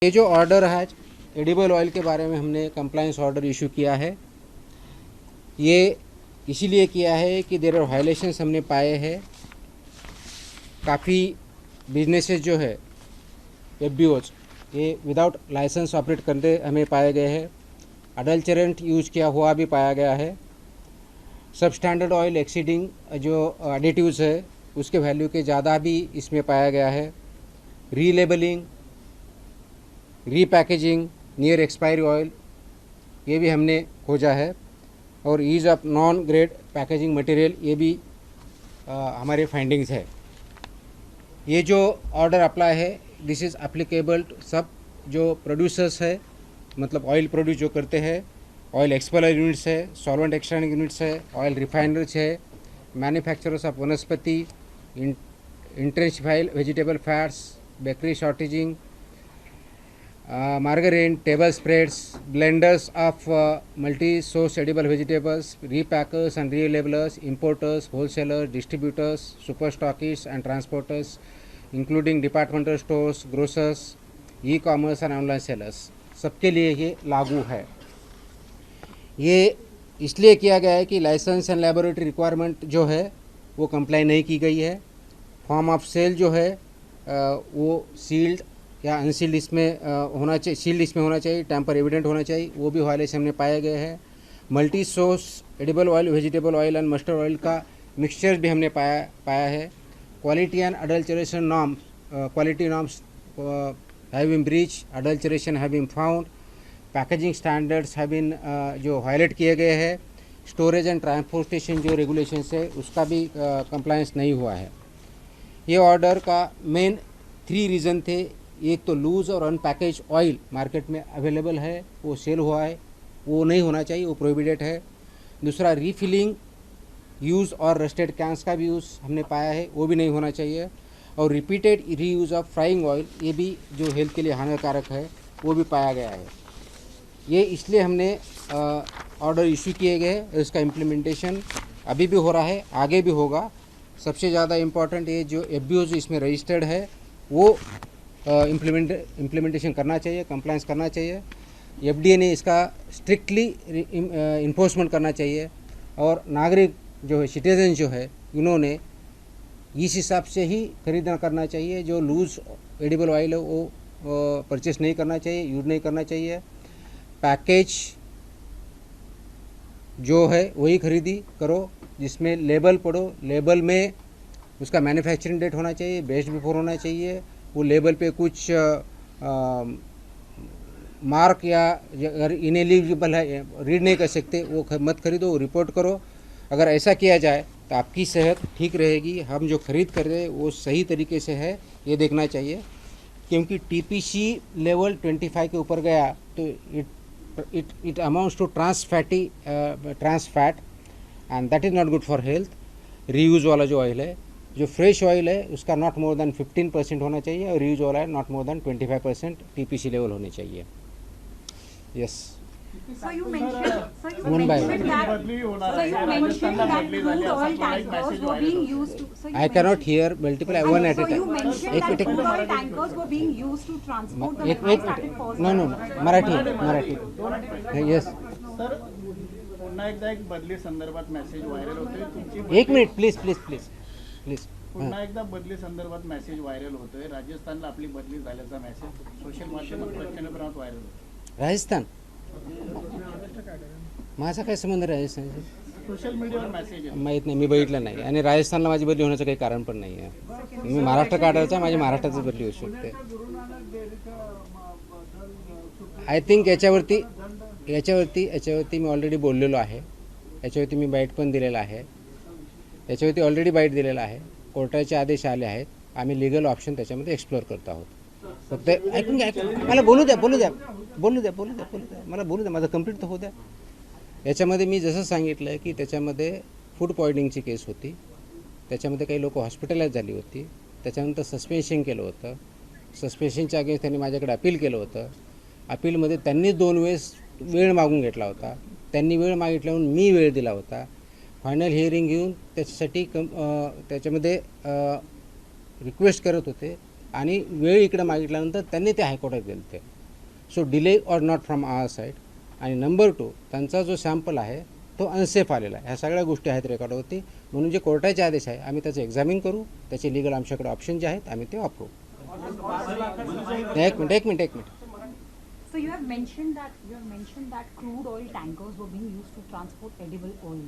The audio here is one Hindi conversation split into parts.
ये जो ऑर्डर है एडिबल ऑयल के बारे में हमने कंप्लायंस ऑर्डर इशू किया है। ये इसीलिए किया है कि देयर आर वायलेशंस हमने पाए हैं। काफ़ी बिजनेसेस जो है एफबीओज ये विदाउट लाइसेंस ऑपरेट करते हमें पाए गए हैं। अडल्चरेंट यूज किया हुआ भी पाया गया है। सब स्टैंडर्ड ऑयल एक्सीडिंग जो एडिटिव्स है उसके वैल्यू के ज़्यादा भी इसमें पाया गया है। रीलेबलिंग, रीपैकेजिंग, नियर एक्सपायरी ऑयल ये भी हमने खोजा है। और use of non grade packaging material ये भी हमारे फाइंडिंग्स है। ये जो ऑर्डर अप्लाई है दिस इज़ एप्लीकेबल टू सब जो प्रोड्यूसर्स है, मतलब ऑयल प्रोड्यूस जो करते हैं, ऑयल एक्सपेलर यूनिट्स है, सॉल्वेंट एक्सट्रैक्शन यूनिट्स है, ऑयल रिफाइनर्स है, manufacturers of vanaspati, intensified vegetable fats, bakery shortening, margarine, table spreads, blenders of multi-source edible vegetables, repackers and relabelers, importers, wholesalers, distributors, super stockists and transporters, including departmental stores, grocers, e-commerce and online sellers, सबके लिए ये लागू है। ये इसलिए किया गया है कि लाइसेंस एंड लेबोरेटरी रिक्वायरमेंट जो है वो कंप्लाई नहीं की गई है। फॉर्म ऑफ सेल जो है वो सील्ड या अनसील्ड इसमें होना चाहिए, सील्ड इसमें होना चाहिए, टैम्पर एविडेंट होना चाहिए, वो भी वायलेशन हमने पाए गए हैं। Multi source edible oil, vegetable oil and mustard oil का मिक्सचर भी हमने पाया है। Quality and adulteration norms, quality norms have been breach, adulteration have been found, packaging standards have been जो वायलेट किए गए हैं। स्टोरेज एंड ट्रांसपोर्टेशन जो रेगुलेशंस है उसका भी कंप्लायंस नहीं हुआ है। ये ऑर्डर का मेन 3 रीज़न थे। एक तो लूज और अनपैकेज ऑयल मार्केट में अवेलेबल है, वो सेल हुआ है, वो नहीं होना चाहिए, वो प्रोहिबिटेड है। दूसरा रीफिलिंग यूज़ और रस्टेड कैंस का भी यूज़ हमने पाया है, वो भी नहीं होना चाहिए। और repeated reuse of frying oil ये भी जो हेल्थ के लिए हानिकारक है वो भी पाया गया है। ये इसलिए हमने ऑर्डर इशू किए गए। इसका इम्प्लीमेंटेशन अभी भी हो रहा है, आगे भी होगा। सबसे ज़्यादा इम्पॉर्टेंट ये जो एफबीओज इसमें रजिस्टर्ड है वो इम्प्लीमेंटेशन करना चाहिए, कंप्लायंस करना चाहिए। एफडीए ने इसका स्ट्रिक्टली इन्फोर्समेंट करना चाहिए। और नागरिक जो है, सिटीजन जो है, इन्होंने इस हिसाब से ही खरीदना करना चाहिए। जो लूज एडिबल ऑयल है वो परचेस नहीं करना चाहिए, यूज नहीं करना चाहिए। पैकेज जो है वही खरीदी करो जिसमें लेबल पढ़ो, लेबल में उसका मैन्युफैक्चरिंग डेट होना चाहिए, बेस्ट बिफोर होना चाहिए। वो लेबल पे कुछ मार्क या अगर इनएलिजिबल है, रीड नहीं कर सकते, वो मत खरीदो, वो रिपोर्ट करो। अगर ऐसा किया जाए तो आपकी सेहत ठीक रहेगी। हम जो खरीद कर रहे हैं वो सही तरीके से है ये देखना चाहिए। क्योंकि टीपीसी लेवल 25 के ऊपर गया तो it amounts to trans fat and that is not good for health. Reuse वाला जो ऑयल है, जो फ्रेश ऑयल है उसका नॉट मोर देन 15% होना चाहिए और रीयूज वाला है not more than 25% TPC level होने चाहिए। Yes. So you mentioned, One by one. that crude oil tankers were being used to. So you I cannot hear multiple one at a So you time. mentioned एक that minute, crude oil tankers were being used to transport the एक I started first. No Marathi yes. Sir पुन्हा एकदा एक बदली संदर्भात मेसेज व्हायरल होतोय तुमची एक minute please please please please. पुन्हा एकदा बदली संदर्भात मेसेज व्हायरल होतोय। राजस्थानला आपली बदली झाल्याचा मेसेज सोशल माध्यमात प्रचंड प्रमाणात व्हायरल होतोय। राजस्थान माझा काय संबंध राजस्थानशी? सोशल मीडियावर मेसेज आहे। माहीत नाही, मी बघितलं नाही आणि राजस्थानला माझी बदली होण्याचं काही कारण पण नाही आहे। मी महाराष्ट्र काढायचा, माझी महाराष्ट्रातच बदली होऊ शकते। आय थिंक याच्यावरती मी ऑलरेडी बोललेलो आहे। याच्यावरती मी बाईट पण दिलेला आहे। याच्यावरती ऑलरेडी बाईट दिलेला आहे। कोर्टाचे आदेश आले आहेत। आम्ही लिगल ऑप्शन त्याच्यामध्ये एक्सप्लोअर करत आहोत। फक्त ऐकून घ्या, मला बोलू द्या मला बोलू द्या, माझं कंप्लीट तर होऊ द्या। याच्यामध्ये मी जसं सांगितलं की त्याच्यामध्ये फूड पॉयझनिंगची केस होती, त्याच्यामध्ये काही लोक हॉस्पिटलाइज झाली होती, त्याच्यानंतर सस्पेन्शन केलं होतं। सस्पेन्शनच्या अगेन्स्ट त्यांनी माझ्याकडे अपील केलं होतं। अपीलमध्ये त्यांनी 2 वेळेस वेळ मागून घेतला होता। त्यांनी वेळ मागितल्यावर मी वेळ दिला होता। फायनल हिअरिंग घेऊन त्याच्यासाठी त्याच्यामध्ये रिक्वेस्ट करत होते आणि वेळ इकडे मागितल्यानंतर त्यांनी ते हायकोर्टात दिलं ते. So delay or not from our side. आणि नंबर 2, त्यांचा जो सॅम्पल आहे तो अनसेफ आलेला आहे. ह्या सगळ्या गोष्टी आहेत रेकॉर्डवरती. म्हणून जे कोर्टाचे आदेश आहे आम्ही त्याचं एक्झामिन करू, त्याचे लिगल आमच्याकडे ऑप्शन जे आहेत आम्ही ते वापरू. एक minute. So you have mentioned that crude oil tankers were being used to transport edible oil.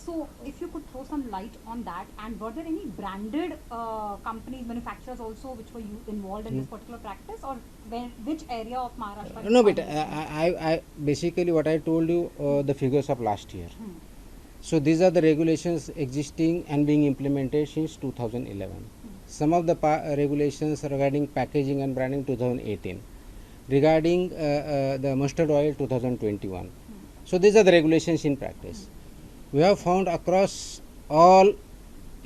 So if you could throw some light on that, and were there any branded companies, manufacturers also which were involved in this particular practice, or which area of Maharashtra? No, but I basically what I told you the figures of last year. So these are the regulations existing and being implemented since 2011. Some of the regulations regarding packaging and branding 2018. Regarding the mustard oil 2021. So these are the regulations in practice. We have found across all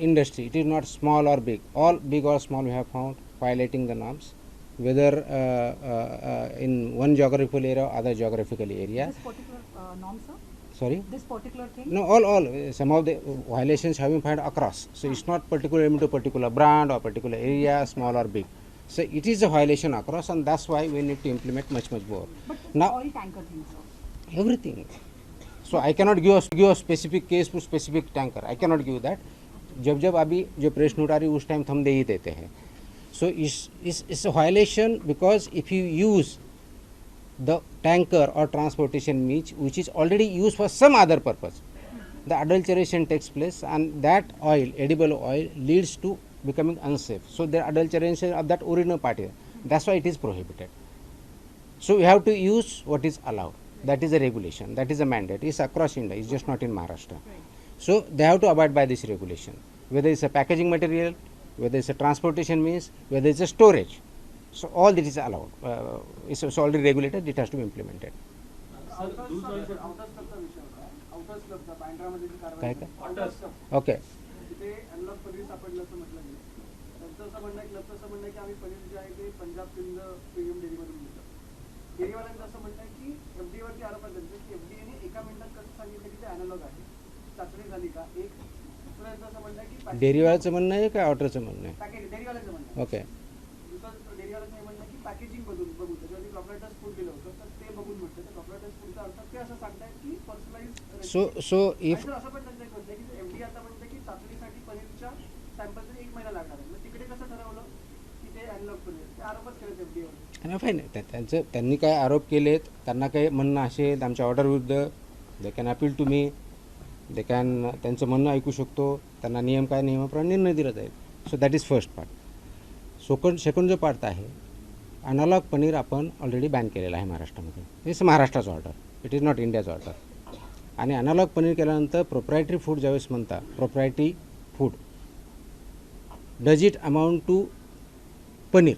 industry, it is not small or big, all big or small we have found violating the norms, whether in one geographical area or other geographical area. This particular norm, sir? Sorry? This particular thing? No, all some of the violations have been found across. So it's not particular to a particular brand or particular area, small or big. So it is a violation across, and that's why we need to implement much more. But this Now oil tanker thing, sir? everything. So I cannot give a specific case to specific tanker. I cannot give that. जब अभी जो प्रेस नोट आ रही उस टाइम हम दे ही देते हैं. So it's a violation because if you use the tanker or transportation means which is already used for some other purpose, the adulteration takes place, and that oil, edible oil, leads to becoming unsafe. So the adulteration of that original party, that's why it is prohibited. So we have to use what is allowed. That is a regulation, that is a mandate. It's across India, it's just not in Maharashtra. So they have to abide by this regulation, whether it's a packaging material, whether it's a transportation means, whether it's a storage. So all this is allowed. It's already regulated, it has to be implemented. काय काय? ओके. असं म्हणणं आहे, क्लबचं असं म्हणणं आहे की आम्ही पनीर जे आहे ते पंजाब सिंध प्रीमियम डेअरीमधून घेतो. डेअरीवाल्यांचं असं म्हणणं आहे की एफडीवरती आरोप आहे त्यांचे की एफडीएने एका मिनिटात कसं सांगितलं की ते अॅनालॉग आहे, चाचणी झाली का? एक दुसऱ्यांचं असं म्हणणं आहे की डेअरीवाल्याचं म्हणणं आहे का ऑर्डरचं म्हणणं आहे? पॅकेज डेअरीवाल्याचं म्हणणं आहे. ओके. दुसरं डेअरीवाल्याचं हे म्हणणं आहे की पॅकेजिंग बघून त्याच्यावरती प्रॉपरायटर्स फूड दिलं होतं, तर ते बघून म्हटलं तर प्रॉपरायटर्स फूडचा अर्थ ते असं सांगतायत की पर्सनलाइज. सो इफ असं पण त्यांचं एक म्हणणं आहे की एफडी आता म्हणते की चाचणीसाठी पनीरच्या सॅम्पलसाठी 1 महिना लागणार आहे. मग तिकडे कसं ठरवलं की ते अनलॉक पनीर? ते आरोपच केले एफडीवर. नाही फाईन. त्यांनी काय आरोप केलेत, त्यांना काही म्हणणं असेल आमच्या ऑर्डर विरुद्ध, they can appeal to me, they can त्यांचं म्हणणं ऐकू शकतो, त्यांना नियम काय नियमाप्रमाणे निर्णय दिला जाईल. So that is first part. Second जो पार्ट आहे, अनालॉग पनीर आपण ऑलरेडी बॅन केलेलं आहे महाराष्ट्रामध्ये. इट्स महाराष्ट्राचं ऑर्डर, इट इज नॉट इंडियाचं ऑर्डर. आणि अनालॉग पनीर केल्यानंतर प्रोप्रायटरी फूड ज्यावेळेस म्हणता, proprietary food does it amount to paneer?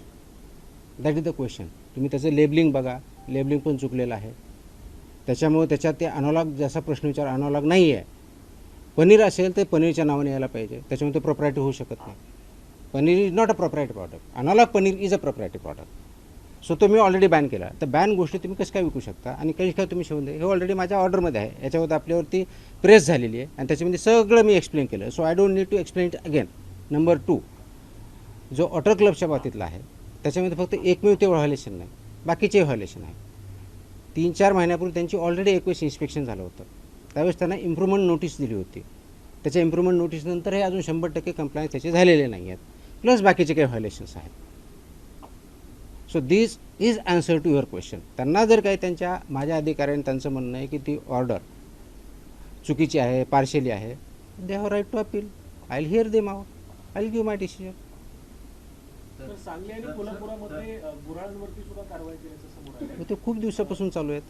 That is the question. तुम्ही त्याचं लेबलिंग बघा, लेबलिंग पण चुकलेलं आहे. त्याच्यामुळे त्याच्यात ते अनॉलॉग जसा प्रश्न विचार अनॉलॉग नाही आहे. पनीर असेल तर पनीरच्या नावाने यायला पाहिजे, त्याच्यामुळे ते प्रोप्रायटरी होऊ शकत नाही. Paneer is not a proprietary product, analog paneer is a proprietary product. So तो मी ऑलरेडी बॅन केला. तर बॅन गोष्टी तुम्ही कसं काय विकू शकता आणि काही काय तुम्ही शिवून दे, हे ऑलरेडी माझ्या ऑर्डरमध्ये आहे. याच्यावर आपल्यावरती प्रेस झालेली आहे आणि त्याच्यामध्ये सगळं मी एक्सप्लेन केलं. So I don't need to explain it again. Number 2, जो ऑटर क्लबच्या बाबतीतला आहे त्याच्यामध्ये फक्त एकमेव ते व्हायलेशन नाही, बाकीचे व्हायलेशन आहे. 3-4 महिन्यापूर्वी त्यांची ऑलरेडी 21 इन्स्पेक्शन झालं होतं. त्यावेळेस त्यांना इम्प्रूव्हमेंट नोटीस दिली होती. त्याच्या इम्प्रूव्हमेंट नोटीसनंतर हे अजून 100% कंप्लायन्स त्याचे झालेले नाही आहेत, प्लस बाकीचे काही व्हायलेशन्स आहेत. So this is answer to your question. त्यांना जर काही त्यांच्या माझ्या अधिकाऱ्यांनी त्यांचं म्हणणं आहे की ती ऑर्डर चुकीची आहे, पार्शियली आहे, they have right to appeal. I will hear them out, I will give my decision. तर सांगली आणि कोल्हापुरामध्ये गुरांवरती सुद्धा कारवाई केल्याचं समोर आलं. ते खूप दिवसापासून चालू आहेत.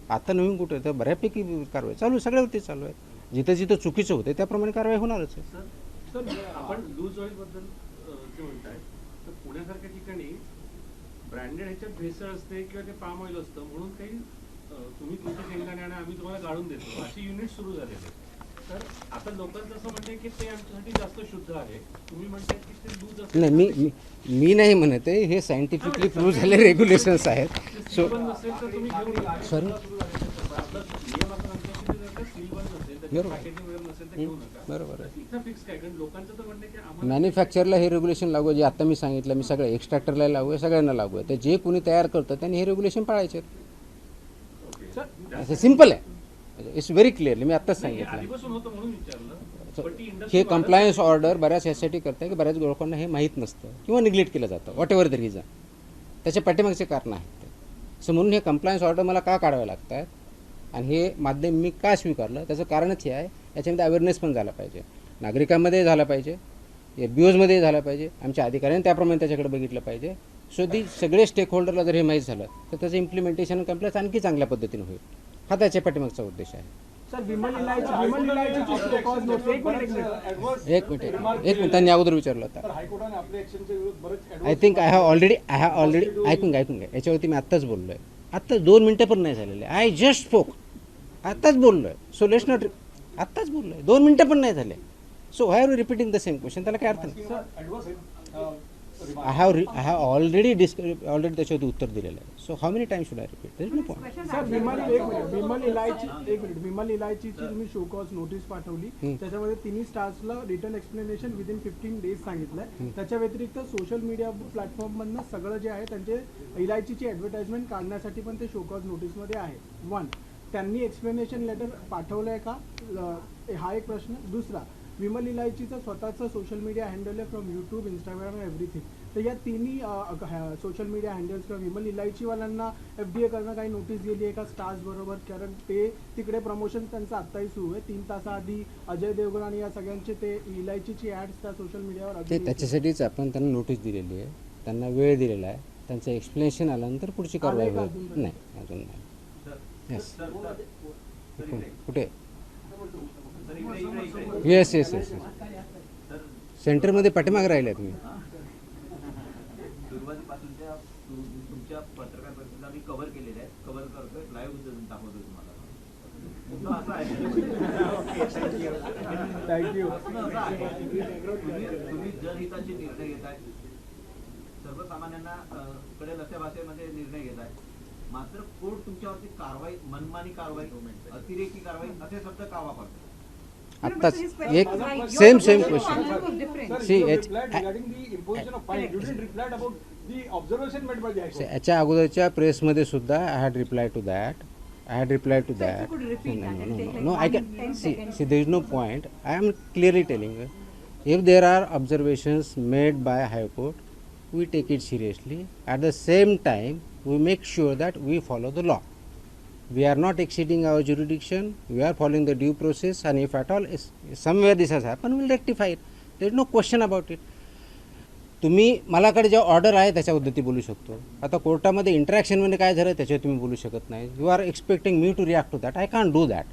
आता नवीन कुठे तर बऱ्यापैकी कारवाई चालू, सगळ्यावरती चालू आहे. जिथं जिथं चुकीचं होतं त्याप्रमाणे कारवाई होणारच आहे. सर आपण लूज ऑइल बद्दल जे म्हणताय, तर पुण्यासारख्या ठिकाणी ब्रँडेड ह्याच्यात भेसळ असते किंवा ते पाम ऑइल असतं म्हणून काही तुम्ही तुमचे शेंगदाणे आणि आम्ही तुम्हाला गाळून देतो अशी युनिट सुरू झालेले. तर आता लोकांचं असं म्हणणं आहे की ते आमच्यासाठी जास्त शुद्ध आहे, तुम्ही म्हणताय की ते दूध असतं. नाही, मी नाही म्हणत आहे, हे सायंटिफिकली प्रूव्ह झाले रेग्युलेशन्स आहेत. सो नसेल तर तुम्ही घेऊन सॉरी आपला नियम असं म्हणतो की जर का सील बंद नसेल बरोबर. पॅकेजिंग वगैरे नसेल तर घेऊ नका. बरोबर आहे. इथं फिक्स काय, कारण लोकांचं तर म्हणणं आहे की आम्हाला मॅन्युफॅक्चरला हे रेग्युलेशन लागू आहे. जे आत्ता मी सांगितलं, मी सगळं एक्स्ट्रॅक्टरला लागू आहे, सगळ्यांना लागू आहे. तर जे कोणी तयार करतं त्यांनी हे रेग्युलेशन पाळायचे. असं सिम्पल आहे. इट्स व्हेरी क्लिअरली मी आत्ताच नाही, हे सांगितलं. आधीपासून होतं म्हणून विचारलं. पण ती हे industry कंप्लायन्स ऑर्डर बऱ्याच यासाठी करते की बऱ्याच लोकांना हे माहीत नसतं किंवा निग्लेक्ट केलं जातं, वॉट एव्हर द रिझन. त्याच्या पाठीमागचे कारण आहेत ते. सो म्हणून हे कंप्लायन्स ऑर्डर मला का काढावे लागत आहेत आणि हे माध्यम मी का स्वीकारलं त्याचं कारणच हे आहे. याच्यामध्ये अवेअरनेस पण झाला पाहिजे, नागरिकांमध्ये झाला पाहिजे, FBOजमध्ये झाला पाहिजे, आमच्या अधिकाऱ्यांनी त्याप्रमाणे त्याच्याकडे बघितलं पाहिजे. सो दी सगळे स्टेक होल्डरला जर हे माहीत झालं तर त्याचं इम्प्लिमेंटेशन कंप्लायन्स आणखी चांगल्या पद्धतीने होईल. हा त्याच्या पाठीमागचा उद्देश आहे. सर विमल इलायची शो कॉज नोटीस एक मिनिट त्यांनी अगोदर विचारलं होतं. हायकोर्टाने आपल्या ऍक्शनच्या विरोधात बरेच I think I have already ऐकून याच्यावरती मी आत्ताच बोललो आहे. आत्ता 2 मिनटं पण नाही झालेले. आय जस्ट स्पोक, आत्ताच बोललो आहे. सो लेट्स नॉट, आत्ताच बोललो आहे, 2 मिनटं पण नाही झाले. So why are you repeating the same question? त्याला काय अर्थ नाही. आय हॅव ऑलरेडी त्याच्यावरती उत्तर दिलेलं आहे. So how many times should I repeat? There is no point. Sir Vimal इलायचीची तुम्ही शो कॉज नोटीस पाठवली, त्याच्यामध्ये तिन्ही स्टार्सला रिटर्न एक्सप्लेनेशन विदिन 15 डेज सांगितलंय. त्याच्या व्यतिरिक्त सोशल मीडिया प्लॅटफॉर्म मधनं सगळं जे आहे त्यांचे इलायचीची ऍडव्हर्टाइजमेंट काढण्यासाठी पण ते शो कॉज नोटीसमध्ये आहे. 1, त्यांनी एक्सप्लेनेशन लेटर पाठवलंय का? हा एक प्रश्न. दुसरा, विमल इलायचीचं स्वतःचं सोशल मीडिया हँडल आहे फ्रॉम यूट्यूब, इंस्टाग्राम, एव्हरीथिंग. तर या तिन्ही सोशल मीडिया हँडल्स किंवा विमल इलायचीवाल्यांना FDA करणं काही नोटीस गेली आहे का स्टार्स बरोबर? कारण ते तिकडे प्रमोशन त्यांचं आत्ताही सुरू आहे. 3 तासाआधी अजय देवगण आणि या सगळ्यांचे ते इलायचीची ॲड्स त्या सोशल मीडियावर ते त्याच्यासाठीच आपण त्यांना नोटीस दिलेली आहे, त्यांना वेळ दिलेला आहे. त्यांचं एक्सप्लेनेशन आल्यानंतर पुढची कारवाई होईल. नाही, अजून नाही. येस, कुठे? येस येस येस सेंटरमध्ये पाठीमागे राहिले तुम्ही. सुरुवातीपासूनच्या तुमच्या पत्रकार परिषदेला आम्ही कव्हर केलेल्या आहेत, कव्हर करतोय, लाईव्ह दाखवतोय तुम्हाला. मुद्दा असा आहे, थँक्यू. असं आहे तुम्ही जनहिताचे निर्णय घेताय, सर्वसामान्यांना कळेल अशा भाषेमध्ये निर्णय घेताय, मात्र कोर्ट तुमच्यावरती कारवाई, मनमानी कारवाई, अतिरेकी कारवाई असे शब्द का वापरतात? आत्ताच एक सेम क्वेश्चन. सी याच्या अगोदरच्या प्रेसमध्ये सुद्धा I had reply to that. No I can see there is no point. I am clearly telling if there are observations made by high court we take it seriously. At the same time we make sure that we follow the law. We are not exceeding our jurisdiction. We are following the due process, and if at all somewhere this has happened, we will rectify it. There is no question about it. तुम्ही मलाकडे जेव्हा ऑर्डर आहे त्याच्याबद्दल ती बोलू शकतो. आता कोर्टामध्ये इंटरॅक्शनमध्ये काय झालं त्याच्यावर तुम्ही बोलू शकत नाही. You are expecting me to react to that. I can do that.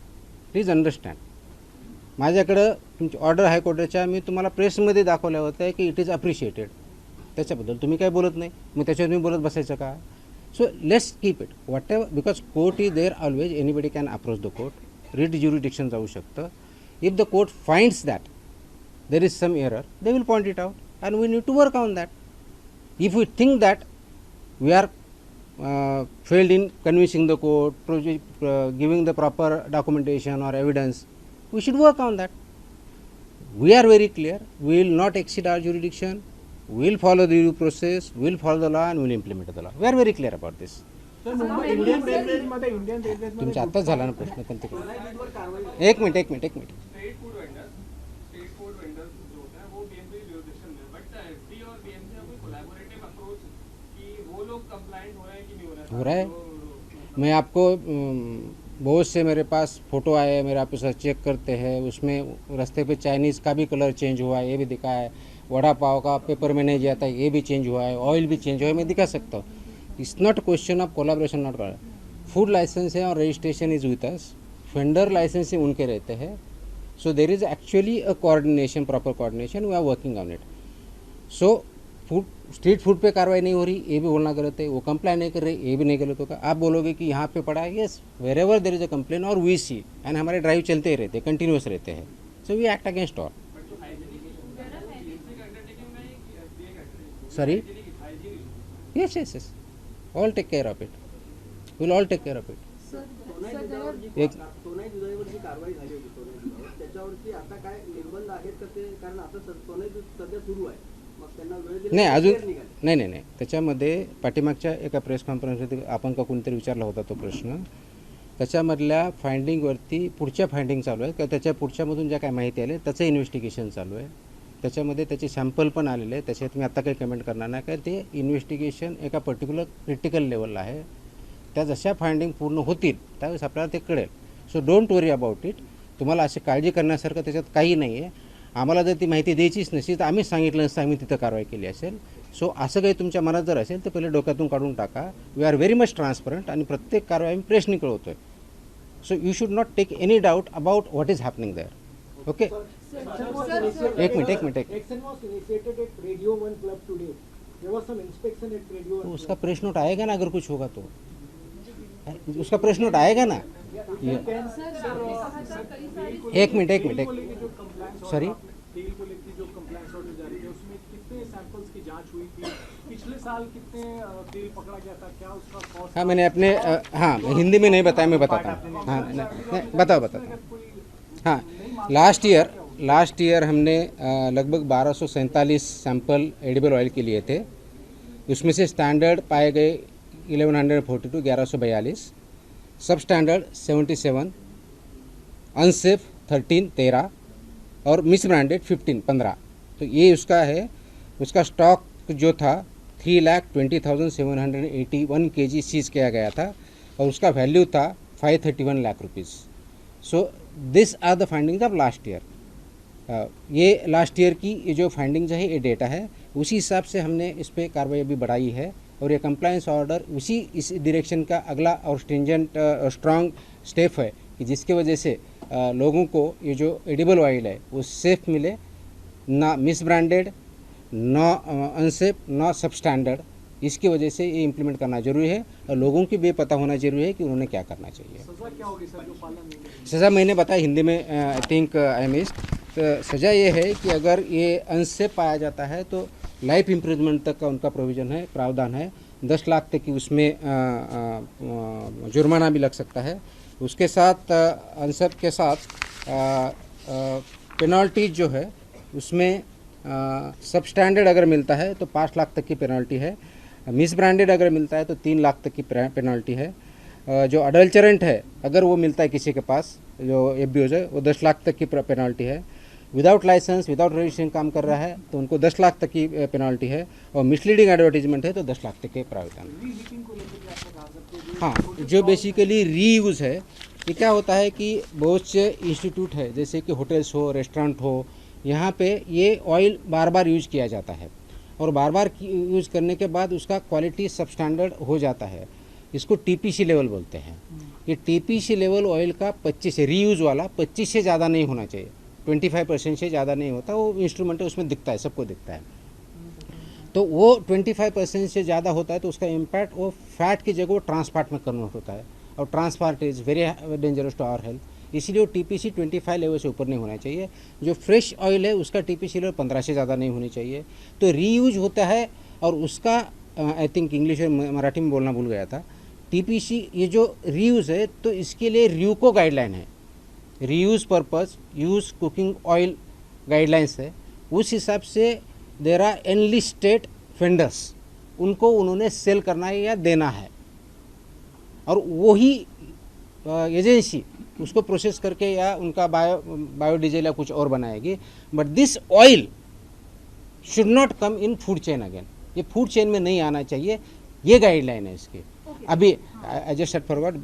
Please understand. माझ्याकडं तुमची ऑर्डर हायकोर्टाच्या मी तुम्हाला प्रेसमध्ये दाखवल्या होत्या की इट इज अप्रिशिएटेड. त्याच्याबद्दल तुम्ही काय बोलत नाही, मग त्याच्यावर तुम्ही बोलत बसायचं का? So let's keep it whatever, because court is there always. Anybody can approach the court. Read jurisdiction जाऊ शकतं. If the court finds that there is some error, they will point it out, and we need to work on that. If we think that we are failed in convincing the court, giving the proper documentation or evidence, we should work on that. We are very clear. We will not exceed our jurisdiction. We will follow the due process, we will follow the law, and we will implement the law. We are very clear about this. Indian रेल्वेमध्ये तुमचा आत्ताच झाला ना प्रश्न, पण तिकडे एक मिनिट. स्टेट फूड वेंडर्स जो होता है वो BMC की jurisdiction में, बट FD और BMC का कोई कोलैबोरेटिव अप्रोच कि वो लोग कंप्लाइंट हो रहे हैं कि नहीं हो रहा है. मैं आपको बहुत से मेरे पास फ़ोटो आए, मेरे आप उसे चेक करते हैं, उसमें रास्ते पे चाइनीज़ का भी कलर चेंज हुआ है, ये भी दिखा है. वड़ा पाव का पेपर में नहीं जाता है, ये भी चेंज हुआ है, ऑयल भी चेंज हुआ है, मैं दिखा सकता हूँ. It's not question of collaboration, not कर. फूड लाइसेंस है और registration is with us. Vendor licence उनके रहते हैं. So there is actually a coordination, proper coordination. We are working on it. So street food पे कार्रवाई नहीं हो रही, ये भी बोलना गलत है. वो कंप्लेन नहीं कर रहे, ये भी नहीं गलत होगा. आप बोलोगे कि यहाँ पे पड़ा है. Yes, wherever there is a complain और वी सी, एंड हमारे ड्राइव चलते ही रहते, कंटिन्यूस रहते हैं. So we act against all. Sorry? Yes. All take care of it. We'll all take care of it. Sir, एक सोनाई दुधावर जी कारवाई झाली होती सोनाई दुधावर त्याच्यावरती आता काय निर्बंध आहेत का ते, कारण आता सोनाई दूध सध्या सुरू आहे, मग त्यांना वेळ दिला नाही तर अजून वेळ निघाली. नाही त्याच्यामध्ये पाठीमागच्या एका प्रेस कॉन्फरन्समध्ये आपण का कोणीतरी विचारला होता तो प्रश्न, त्याच्यामधल्या फाइंडिंगवरती पुढच्या फाइंडिंग चालू आहे का त्याच्या पुढच्यामधून ज्या काय माहिती आली त्याचं इन्व्हेस्टिगेशन चालू आहे. त्याच्यामध्ये त्याचे सॅम्पल पण आलेले आहे, त्याच्यात मी आत्ता काही कमेंट करणार नाही का ते इन्व्हेस्टिगेशन एका पर्टिक्युलर क्रिटिकल लेवलला आहे. त्या जशा फाइंडिंग पूर्ण होतील त्यावेळेस आपल्याला ते कळेल. So don't worry about it. तुम्हाला अशी काळजी करण्यासारखं त्याच्यात काही नाही आहे. आम्हाला जर ती माहिती द्यायचीच नसती तर आम्हीच सांगितलं नसतं, आम्ही तिथं कारवाई केली असेल. सो असं काही तुमच्या मनात जर असेल तर पहिले डोक्यातून काढून टाका. We are very much transparent आणि प्रत्येक कारवाई आम्ही प्रेसनी कळवतो आहे. So you should not take any doubt about what is happening there. Okay, एक minute Action was initiated at Radio 1 Club today. There was some inspection at Radio 1 तो उसका Club. प्रेस नोट आएगा ना अगर कुछ होगा तो, उसका प्रेस नोट आएगा ना. एक मिनट सॉरी, तेल को लेकर जो कंप्लेंट्स ऑर्डर जारी थे उसमें कितने सैंपल्स की जांच हुई थी, पिछले साल कितने तेल पकड़ा गया था, क्या उसका कॉस्ट? हाँ मैंने अपने हाँ हिंदी में नहीं बताया, मैं बताता हूँ. हाँ नहीं बताता हूँ. हाँ लास्ट ईयर हमने लगभग 1247 सैंपल एडिबल ऑयल के लिए थे. उसमें से स्टैंडर्ड पाए गए 1142, 1142, सब स्टैंडर्ड 77, अनसेफ 13, 13 और मिस ब्रांडेड 15, 15. तो ये उसका है. उसका स्टॉक जो था 3,20,781 kg सीज किया गया था और उसका वैल्यू था 531 lakh rupees. So this are the findings of last year. ये लास्ट ईयर की ये जो फाइंडिंग्स है ये डेटा है, उसी हिसाब से हमने इस पर कार्रवाई अभी बढ़ाई है और ये कंप्लायंस ऑर्डर उसी इस डायरेक्शन का अगला और स्ट्रिंजेंट स्ट्रॉन्ग स्टेप है कि जिसके वजह से लोगों को ये जो एडिबल ऑयल है वो सेफ मिले, ना मिस ब्रांडेड, ना अनसेफ, ना सब स्टैंडर्ड. इसकी वजह से ये इम्प्लीमेंट करना जरूरी है और लोगों की भी पता होना जरूरी है कि उन्होंने क्या करना चाहिए. सजा क्या होगी सर जो पालन नहीं करेंगे? सज़ा मैंने बताया हिंदी में, आई थिंक आई मिस्ड. तो सज़ा ये है कि अगर ये अनसेफ पाया जाता है तो लाइफ इम्प्रिजमेंट तक का उनका प्रोविज़न है, प्रावधान है. 10 लाख तक की उसमें जुर्माना भी लग सकता है. उसके साथ अनसेफ के साथ पेनल्टी जो है उसमें सब स्टैंडर्ड अगर मिलता है तो 5 लाख तक की पेनल्टी है. मिस ब्रांडेड अगर मिलता है तो 3 लाख तक की पेनल्टी है. जो अडल्चरेंट है अगर वो मिलता है किसी के पास जो एब्यूज़ है वो 10 लाख तक की पेनल्टी है. विदाउट लाइसेंस विदाउट रजिस्ट्रेशन काम कर रहा है तो उनको 10 लाख तक की पेनल्टी है और मिसलीडिंग एडवर्टीजमेंट है तो 10 लाख तक के प्रावधान. हाँ, जो बेसिकली रीयूज़ है, ये क्या होता है कि बहुत से इंस्टीट्यूट है जैसे कि होटल्स हो, रेस्टोरेंट हो, यहाँ पे ये ऑयल बार बार यूज़ किया जाता है और बार बार यूज़ करने के बाद उसका क्वालिटी सब स्टैंडर्ड हो जाता है. इसको टीपीसी लेवल बोलते हैं. ये टीपीसी लेवल ऑयल का 25 से रीयूज़ वाला 25 से ज़्यादा नहीं होना चाहिए. 25% से ज़्यादा नहीं होता. वो इंस्ट्रूमेंट है उसमें दिखता है, सबको दिखता है. तो वो 25% से ज़्यादा होता है तो उसका इम्पैक्ट वो फैट की जगह वो ट्रांसफैट में कन्वर्ट होता है और trans fat is very dangerous to our health. इसलिए वो टीपीसी 25 लेवल से ऊपर नहीं होना चाहिए. जो फ्रेश ऑयल है उसका टीपीसी लेवल 15 से ज़्यादा नहीं होनी चाहिए. तो रीयूज होता है और उसका आई थिंक इंग्लिश और मराठी में बोलना भूल गया था. टीपीसी ये जो रीयूज़ है तो इसके लिए र्यूको गाइडलाइन है, reuse purpose use cooking oil guidelines है. उस हिसाब से देर आर एनलिस्टेड वेंडर्स, उनको उन्होंने सेल करना है या देना है और वही एजेंसी उसको प्रोसेस करके या उनका बायोडीजल या कुछ और बनाएगी. But this oil should not come in food chain again. ये फूड चेन में नहीं आना चाहिए. ये गाइडलाइन है इसकी. अभी I just said forward,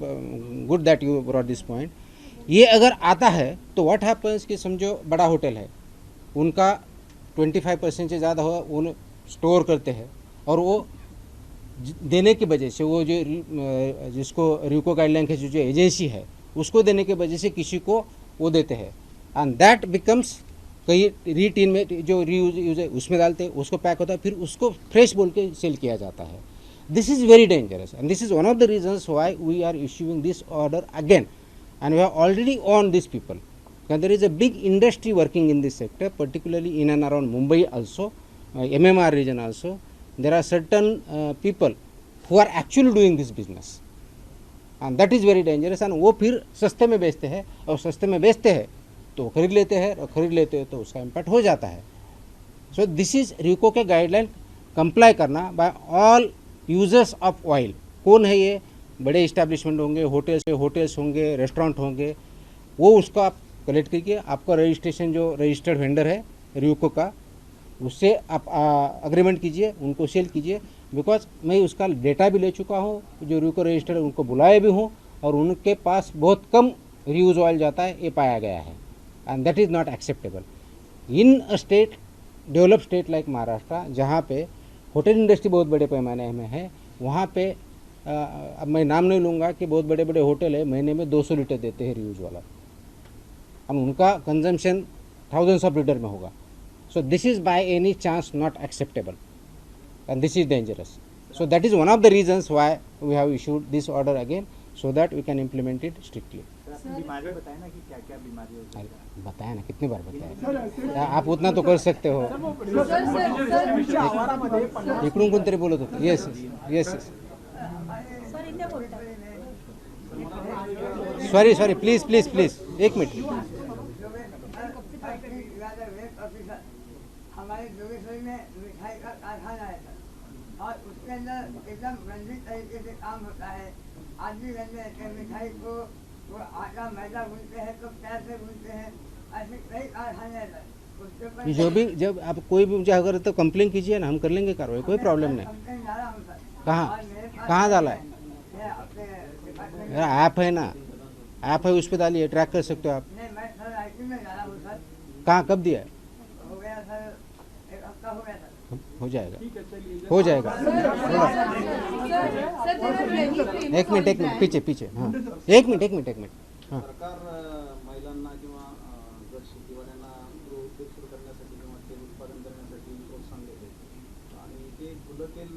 good that you brought this point. ये अगर आता है तो व्हाट हैपन्स कि समझो बड़ा होटल है, उनका 25% से ज़्यादा हो वो स्टोर करते हैं और वो देने की वजह से वो जो जिसको र्यूको गाइडलाइन की जो एजेंसी है उसको देने की वजह से किसी को वो देते हैं एंड दैट बिकम्स कई रीटीन में जो रीयूज है उसमें डालते हैं, उसको पैक होता है, फिर उसको फ्रेश बोल के सेल किया जाता है. This is very dangerous and this is one of the reasons why we are issuing this order again and we have already warned these people. And there is a big industry working in this sector, particularly in and around Mumbai also, MMR region also. There are certain people who are actually doing this business. And that is very dangerous. And वो फिर सस्ते में बेचते हैं, और सस्ते में बेचते हैं तो खरीद लेते हैं, और खरीद लेते हैं तो उसका इम्पैक्ट हो जाता है। सो दिस इज़ र्यूको के गाइडलाइन कंप्लाई करना by all users of oil. कौन है ये? बड़े इस्टेब्लिशमेंट होंगे, होटल्स होंगे, रेस्टोरेंट होंगे, वो उसको आप कलेक्ट कीजिए। आपका रजिस्ट्रेशन जो रजिस्टर्ड वेंडर है र्यूको का, उससे आप अग्रीमेंट कीजिए, उनको सेल कीजिए। बिकॉज मैं उसका डेटा भी ले चुका हूँ, जो र्यूको रजिस्टर्ड है उनको बुलाए भी हूँ, और उनके पास बहुत कम रीयूज ऑयल जाता है, ये पाया गया है। And that is not acceptable in a state, develop state like Maharashtra, जहाँ पे होटल इंडस्ट्री बहुत बड़े पैमाने में है। वहाँ पे अब मैं नाम नहीं लूँगा कि बहुत बड़े बड़े होटल है, महीने में 200 लीटर देते हैं रीयूज वाला, और उनका कंजम्पशन थाउजेंड्स ऑफ लीटर में होगा। So this is by any chance not acceptable, and this is dangerous. So that is one of the reasons why we have issued this order again, so that we can implement it strictly. बीमारी बताए ना कि क्या क्या बीमारी होती है। अरे बताया ना, कितनी बार बताया, आप उतना तो कर सकते हो। इकडून कोणतरी बोलत होतं। Yes yes yes, sorry please please please, एक मिनट। हमारे जोगेश्वरी में मिठाई का कारखाना है सर, और उसके अंदर एकदम रंजित तरीके से काम होता है। आदमी घर में मिठाई को वो आटा मैदा गूंथते हैं, तो प्यार से गूंथते हैं, ऐसे कई कारखाने हैं सर। उसके ऊपर जो भी, जब आप कोई भी मुझे अगर तो कंप्लेन कीजिए ना, हम कर लेंगे कार्रवाई, कोई प्रॉब्लम नहीं। कंप्लेन डाला हूँ सर। कहाँ और मेरे पास कहाँ डाला है? ये अपने डिपार्टमेंट मेरा ऐप है ना, ऐप है, उस पर डालिए, ट्रैक कर सकते हो आप। में मैं सर IT में डाला हूँ सर। कहाँ, कब दिया है? हो गया सर, एक हफ्ता हो गया सर। हो जाएगा, ठीक है, चलिए। हो जाएगा। एक मिनट पीछे, हाँ एक मिनट हाँ। सरकार महिलांना किंवा गट शेतीवाल्यांना गृहउद्योग सुरू करण्यासाठी किंवा तेल उत्पादन करण्यासाठी प्रोत्साहन देते, आणि ते खुलं तेल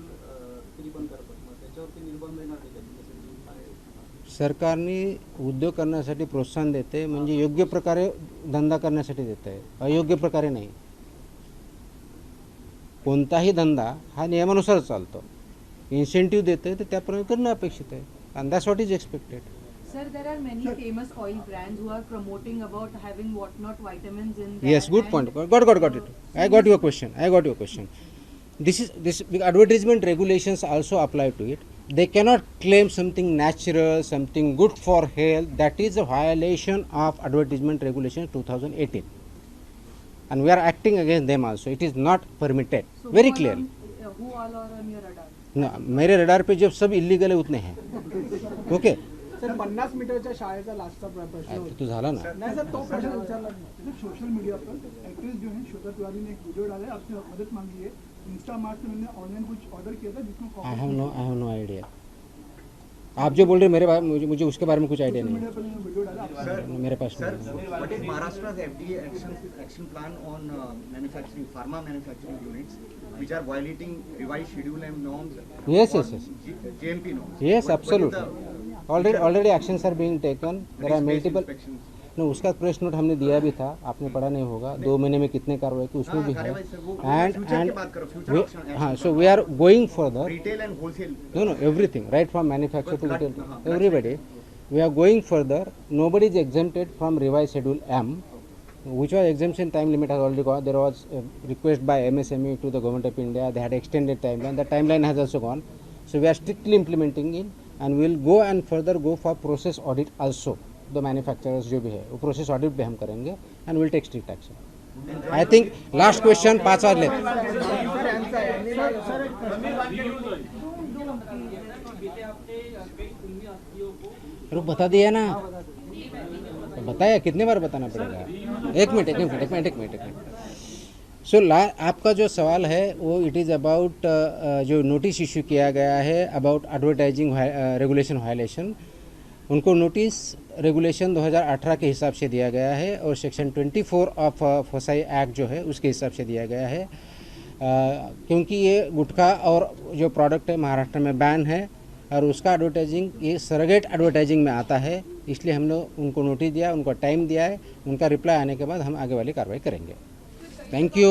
विक्री पण करतात, मग त्याच्यावरती निर्बंध येणार नाही का? त्याच्यासाठी काय? सरकारने उद्योग करण्यासाठी प्रोत्साहन देते, म्हणजे योग्य प्रकारे धंदा करण्यासाठी देते आहे, अयोग्य प्रकारे नाही। कोणताही धंदा हा नियमानुसार चालतो, इन्सेंटिव्ह देते तर त्याप्रमाणे करणं अपेक्षित आहे, and that's what is expected. Sir, there are many famous oil brands who are promoting about having what not vitamins in there. Yes, good point. Got it. I got your question. This advertisement regulations also apply to it. They cannot claim something natural, something good for health. That is a violation of advertisement regulation 2018. And we are acting against them also. It is not permitted. So Very who all clear. Who all are on your radar? No, मेरे रडार पे जब सब इलीगल है उतने हैं। ओके, सर 50 मीटरच्या शाळेचा लास्टचा प्रश्न होता। तो झाला ना। नाही सर, तो प्रश्न विचारला नाही। सर सोशल मीडिया पर एक्ट्रेस जो है श्वेता तिवारी ने एक वीडियो डाला है, आपसे मदद मांगी है। इंस्टामार्ट से मैंने ऑनलाइन कुछ ऑर्डर किया था जिसमें आई हैव नो आइडिया। आप जो बोल रहे मेरे बारे मुझे उसके बारे में कुछ आइडिया नहीं मीडिया पर मैंने वीडियो डाला आपसे। मेरे पास Sir, नहीं। what is Maharashtra's FDA action plan on manufacturing pharma manufacturing units which are violating revised schedule and norms? Yes. GMP norms. Yes, What is absolutely. the Already actions are being taken. There are risk-based multiple. inspections? no, उसका प्रेस नोट हमने दिया भी था, आपने पढ़ा नहीं होगा। 2 महीने में कितने कार्रवाई की उसमें भी है। कार्रवाई सर, वो एंड future की बात करो, future action- हाँ, so we are going further. Retail and wholesale. No, everything, right from manufacturer to But retail, that- everybody. We are going further. Nobody is exempted from revised schedule M, which was exemption time limit has already gone. There was a request by MSME to the government of India. They had extended timeline. The timeline has also gone. So we are strictly implementing it, and we will go and further go for process audit also. The manufacturers जो भी है वो process audit भी हम करेंगे, and will take strict action. I think last question 5 और लेते। रुक बता दिया ना, तो बताया, कितने बार बताना पड़ेगा? एक मिनट। सो आपका जो सवाल है वो इट इज़ अबाउट जो नोटिस इशू किया गया है अबाउट एडवर्टाइजिंग रेगुलेशन वायलेशन। उनको नोटिस रेगुलेशन 2018 के हिसाब से दिया गया है, और सेक्शन 24 ऑफ फसाई एक्ट जो है उसके हिसाब से दिया गया है। क्योंकि ये गुटखा और जो प्रोडक्ट है महाराष्ट्र में बैन है, और उसका एडवर्टाइजिंग ये सरोगेट एडवर्टाइजिंग में आता है, इसलिए हमने उनको नोटिस दिया, उनको टाइम दिया है। उनका रिप्लाई आने के बाद हम आगे वाली कार्रवाई करेंगे। Thank you.